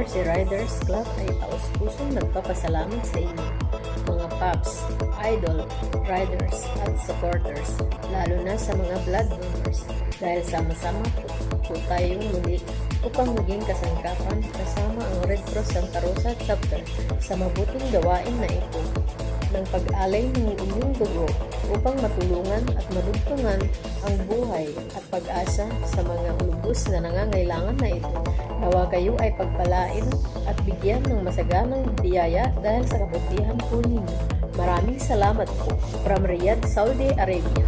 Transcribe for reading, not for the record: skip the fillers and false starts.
RC Riders Club ay taos-pusong nagpapasalamat sa inyo, mga paps, idol, riders at supporters, lalo na sa mga blood donors, dahil sama-sama po tayong muli upang maging kasangkapan kasama ang Red Cross Santa Rosa Chapter sa mabuting gawain na ito ng pag-alay ng inyong dugo upang matulungan at madugtungan ang buhay at pag-asa sa mga lubos na nangangailangan na ito. Nawa kayo ay pagpalain at bigyan ng masaganang biyaya dahil sa kabutihan po ninyo. Maraming salamat po. From Riyadh, Saudi Arabia.